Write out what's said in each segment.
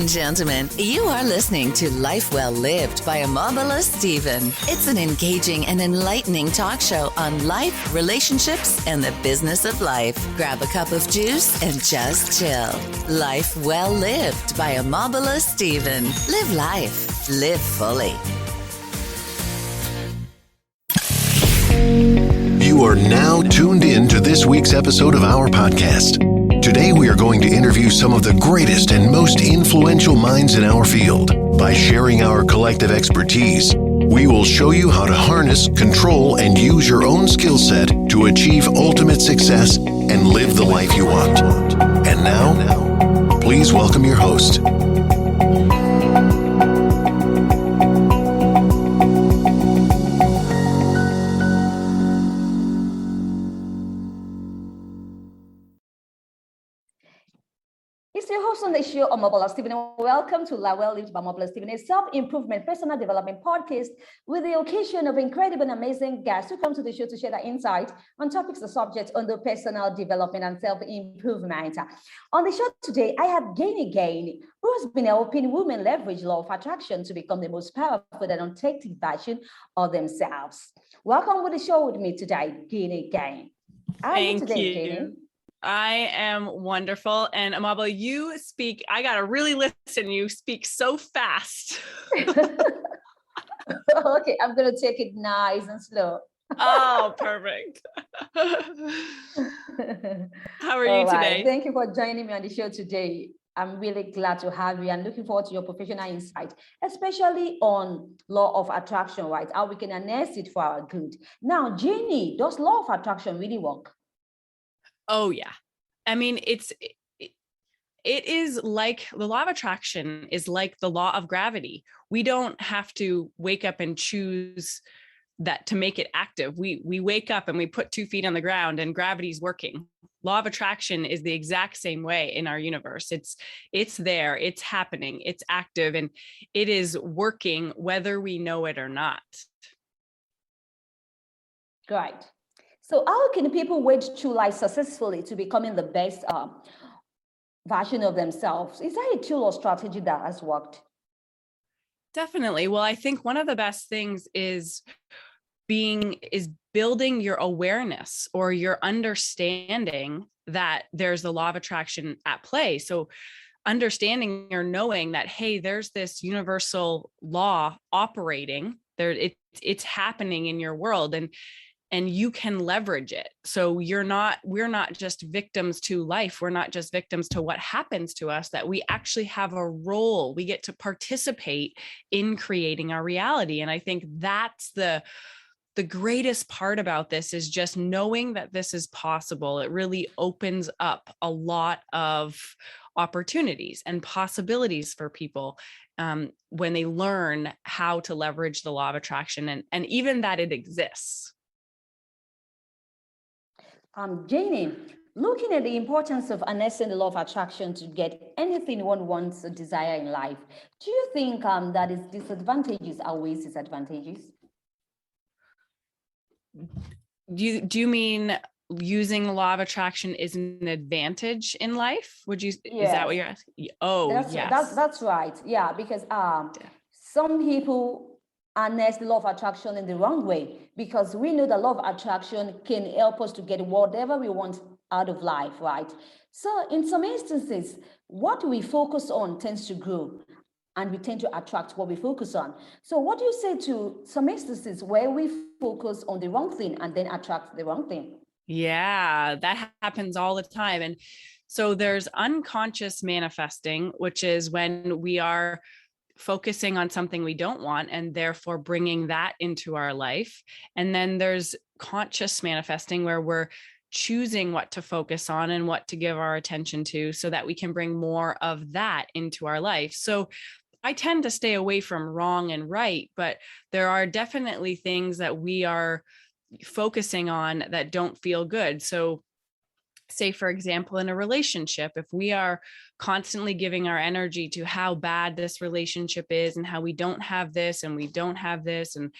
and gentlemen, you are listening to Life Well Lived by Omobola Stephen. It's an engaging and enlightening talk show on life, relationships, and the business of life. Grab a cup of juice and just chill. Life Well Lived by Omobola Stephen. Live life. Live fully. You are now tuned in to this week's episode of our podcast. Today we are going to interview some of the greatest and most influential minds in our field. By sharing our collective expertise, we will show you how to harness, control, and use your own skill set to achieve ultimate success and live the life you want. And now, please welcome your host. It's your host on the show, Omobola Stephen. Welcome to Life Well Lived by Omobola Stephen, a self-improvement, personal development podcast with the occasion of incredible and amazing guests who come to the show to share their insight on topics or subjects under personal development and self-improvement. On the show today, I have Ginny Gane, who has been helping women leverage law of attraction to become the most powerful and authentic version of themselves. Welcome to the show with me today, Ginny Gane. How are you today, Ginny? I am wonderful. And Omobola, you speak, I got to really listen. You speak so fast. Okay, I'm going to take it nice and slow. Oh, perfect. How are you today? Thank you for joining me on the show today. I'm really glad to have you and looking forward to your professional insight, especially on law of attraction, right? How we can harness it for our good. Now, Ginny, does law of attraction really work? Oh, yeah. I mean, it is like the law of attraction is like the law of gravity. We don't have to wake up and choose that to make it active. We wake up and we put 2 feet on the ground and gravity's working. Law of attraction is the exact same way in our universe. It's there, it's happening, it's active, and it is working whether we know it or not. Great. So how can people wade through life successfully to becoming the best version of themselves? Is there a tool or strategy that has worked? Definitely. Well, I think one of the best things is building your awareness or your understanding that there's the law of attraction at play. So understanding or knowing that, hey, there's this universal law operating there. It's happening in your world, and you can leverage it. So we're not just victims to life. We're not just victims to what happens to us, that we actually have a role. We get to participate in creating our reality. And I think that's the greatest part about this, is just knowing that this is possible. It really opens up a lot of opportunities and possibilities for people when they learn how to leverage the law of attraction and even that it exists. Janie, looking at the importance of harnessing the law of attraction to get anything one wants or desire in life, do you think that its disadvantages outweigh its advantages? Do you mean using the law of attraction is an advantage in life? Is that what you're asking? Oh, yes. That's right. Yeah, because some people harness the law of attraction in the wrong way, because we know the law of attraction can help us to get whatever we want out of life, right? So in some instances, what we focus on tends to grow, and we tend to attract what we focus on. So what do you say to some instances where we focus on the wrong thing and then attract the wrong thing? Yeah, that happens all the time. And so there's unconscious manifesting, which is when we are focusing on something we don't want and therefore bringing that into our life. And then there's conscious manifesting, where we're choosing what to focus on and what to give our attention to so that we can bring more of that into our life. So I tend to stay away from wrong and right, but there are definitely things that we are focusing on that don't feel good. So say, for example, in a relationship, if we are constantly giving our energy to how bad this relationship is and how we don't have this and we don't have this and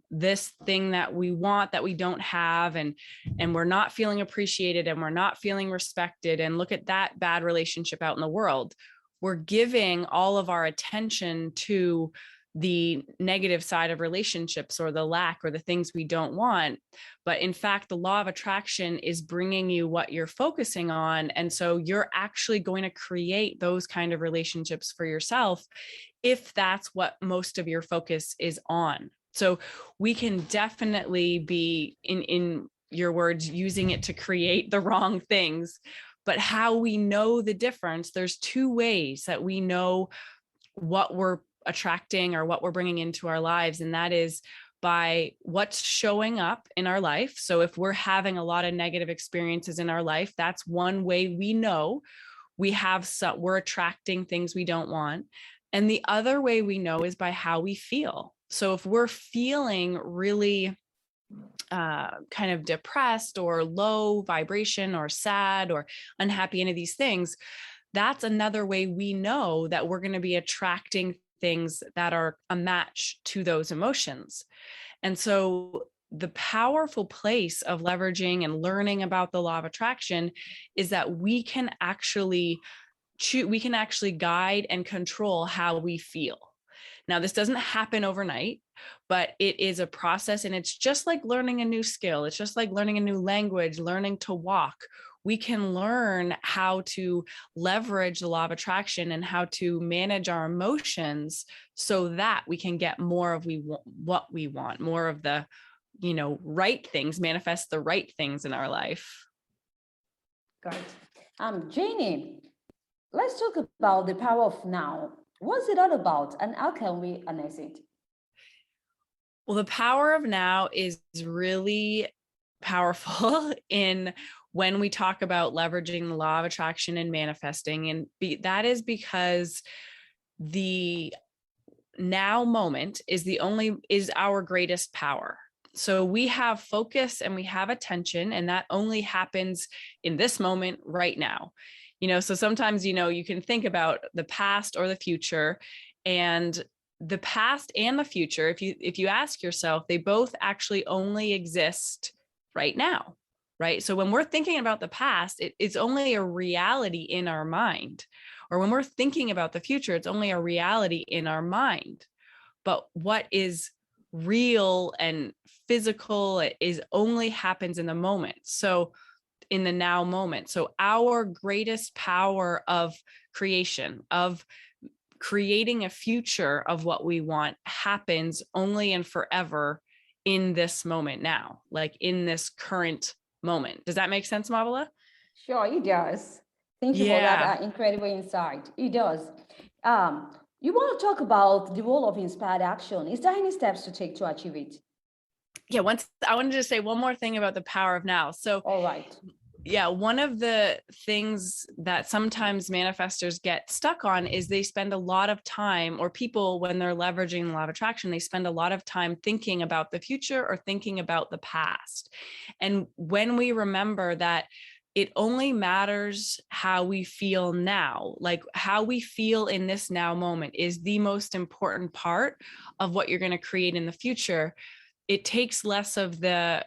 this thing that we want that we don't have, and we're not feeling appreciated and we're not feeling respected, and look at that bad relationship out in the world, we're giving all of our attention to the negative side of relationships or the lack or the things we don't want. But in fact, the law of attraction is bringing you what you're focusing on. And so you're actually going to create those kind of relationships for yourself if that's what most of your focus is on. So we can definitely be, in your words, using it to create the wrong things. But how we know the difference, there's two ways that we know what we're attracting or what we're bringing into our lives. And that is by what's showing up in our life. So if we're having a lot of negative experiences in our life, that's one way we know we're attracting things we don't want. And the other way we know is by how we feel. So if we're feeling really kind of depressed or low vibration or sad or unhappy, any of these things, that's another way we know that we're going to be attracting things that are a match to those emotions. And so the powerful place of leveraging and learning about the law of attraction is that we can actually guide and control how we feel. Now, this doesn't happen overnight, but it is a process, and it's just like learning a new skill. It's just like learning a new language, learning to walk. We can learn how to leverage the law of attraction and how to manage our emotions so that we can get more of what we want, more of the, right things, manifest the right things in our life. Got it. Ginny, let's talk about the power of now. What's it all about, and how can we harness it? Well, the power of now is really powerful in when we talk about leveraging the law of attraction and manifesting. And that is because the now moment is our greatest power. So we have focus and we have attention, and that only happens in this moment right now. So sometimes, you can think about the past or the future, and the past and the future, if you ask yourself, they both actually only exist right now, right? So when we're thinking about the past, it's only a reality in our mind. Or when we're thinking about the future, it's only a reality in our mind. But what is real and physical is only happens in the moment. So in the now moment. So our greatest power of creation, of creating a future of what we want, happens only and forever in this moment now, like in this current moment. Does that make sense, Omobola? Sure, it does. Thank you for that incredible insight. It does. You want to talk about the role of inspired action. Is there any steps to take to achieve it? Yeah, I wanted to say one more thing about the power of now. So, all right. Yeah, one of the things that sometimes manifestors get stuck on is they spend a lot of time, or people, when they're leveraging the law of attraction, they spend a lot of time thinking about the future or thinking about the past. And when we remember that it only matters how we feel now, like how we feel in this now moment is the most important part of what you're going to create in the future, it takes less of the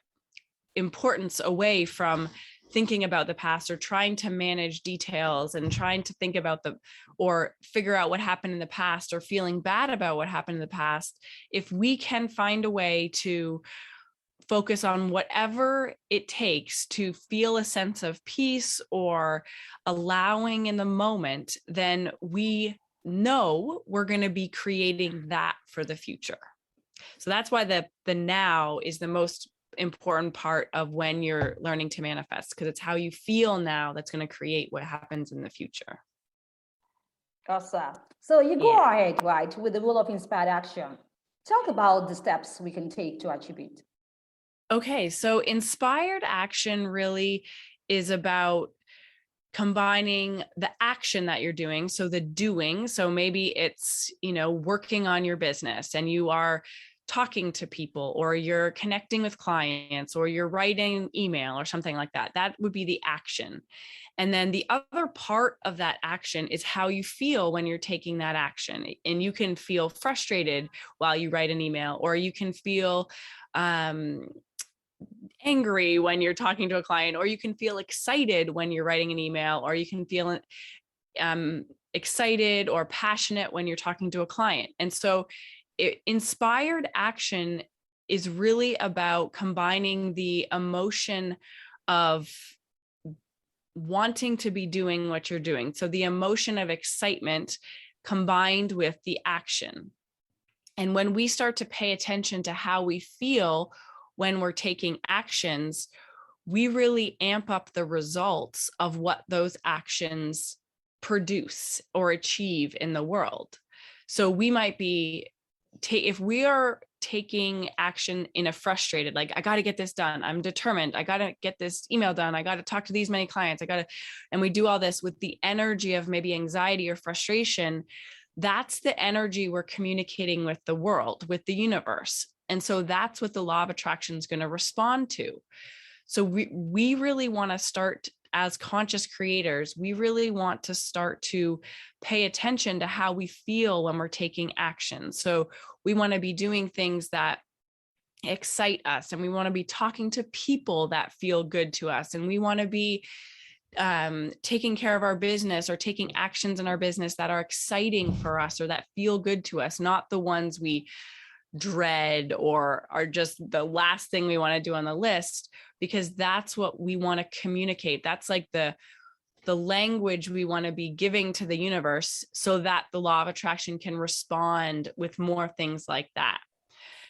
importance away from thinking about the past or trying to manage details and trying to think about or figure out what happened in the past or feeling bad about what happened in the past. If we can find a way to focus on whatever it takes to feel a sense of peace or allowing in the moment, then we know we're going to be creating that for the future. So that's why the now is the most important part of when you're learning to manifest, because it's how you feel now that's going to create what happens in the future. Awesome. So you go ahead, right, with the role of inspired action. Talk about the steps we can take to achieve it. Okay, so inspired action really is about combining the action that you're doing. So the doing, so maybe it's, working on your business and you are talking to people, or you're connecting with clients, or you're writing an email or something like that. That would be the action. And then the other part of that action is how you feel when you're taking that action. And you can feel frustrated while you write an email, or you can feel angry when you're talking to a client, or you can feel excited when you're writing an email, or you can feel excited or passionate when you're talking to a client. And so inspired action is really about combining the emotion of wanting to be doing what you're doing. So the emotion of excitement combined with the action. And when we start to pay attention to how we feel when we're taking actions, we really amp up the results of what those actions produce or achieve in the world. So we might be, if we are taking action in a frustrated, like, I got to get this done, I'm determined, I got to get this email done, I got to talk to these many clients, and we do all this with the energy of maybe anxiety or frustration, that's the energy we're communicating with the world, with the universe. And so that's what the law of attraction is going to respond to. So we really want to start, as conscious creators, we really want to start to pay attention to how we feel when we're taking action. So we want to be doing things that excite us, and we want to be talking to people that feel good to us, and we want to be taking care of our business or taking actions in our business that are exciting for us or that feel good to us, not the ones we dread or are just the last thing we want to do on the list, because that's what we want to communicate. That's like the language we want to be giving to the universe so that the law of attraction can respond with more things like that.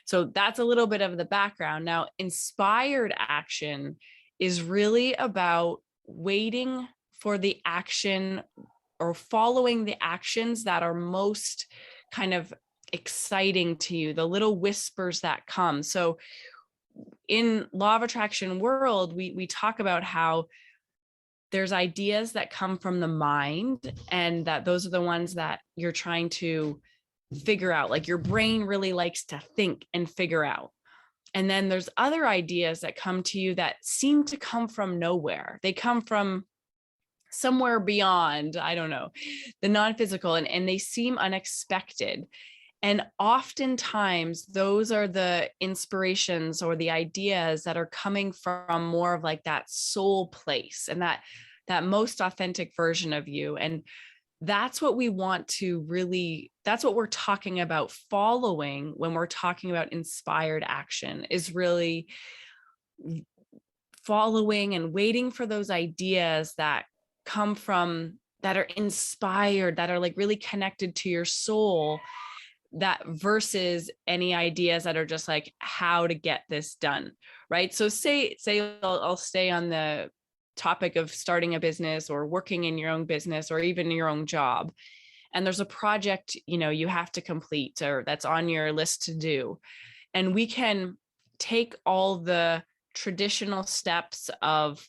So that's a little bit of the background. Now, inspired action is really about waiting for the action or following the actions that are most kind of exciting to you, the little whispers that come. So in law of attraction world, we talk about how there's ideas that come from the mind, and that those are the ones that you're trying to figure out. Like, your brain really likes to think and figure out. And then there's other ideas that come to you that seem to come from nowhere. They come from somewhere beyond, I don't know, the non-physical, and they seem unexpected. And oftentimes those are the inspirations or the ideas that are coming from more of like that soul place and that most authentic version of you. And that's what we want to really, that's what we're talking about following when we're talking about inspired action, is really following and waiting for those ideas that come from, that are inspired, that are like really connected to your soul, that versus any ideas that are just like how to get this done, right? So say I'll stay on the topic of starting a business or working in your own business or even your own job, and there's a project you have to complete or that's on your list to do, and we can take all the traditional steps of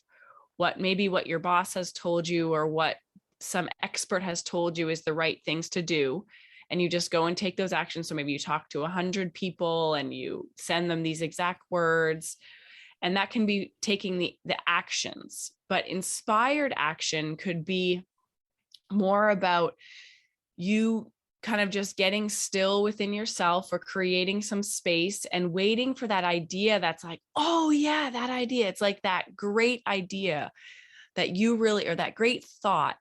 what your boss has told you or what some expert has told you is the right things to do, and you just go and take those actions. So maybe you talk to 100 people and you send them these exact words, and that can be taking the actions. But inspired action could be more about you kind of just getting still within yourself or creating some space and waiting for that idea that's like, oh yeah, that idea. It's like that great idea that you really, or that great thought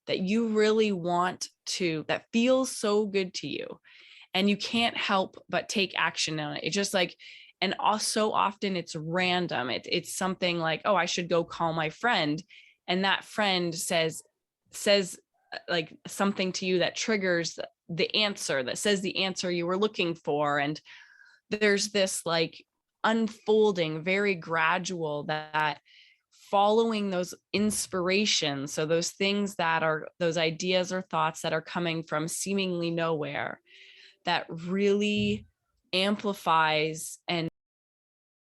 that you really want to, that feels so good to you. And you can't help but take action on it. It's just like, and also often it's random. It's something like, oh, I should go call my friend. And that friend says like something to you that triggers the answer, that says the answer you were looking for. And there's this like unfolding, very gradual, that following those inspirations. So those things that are those ideas or thoughts that are coming from seemingly nowhere, that really amplifies and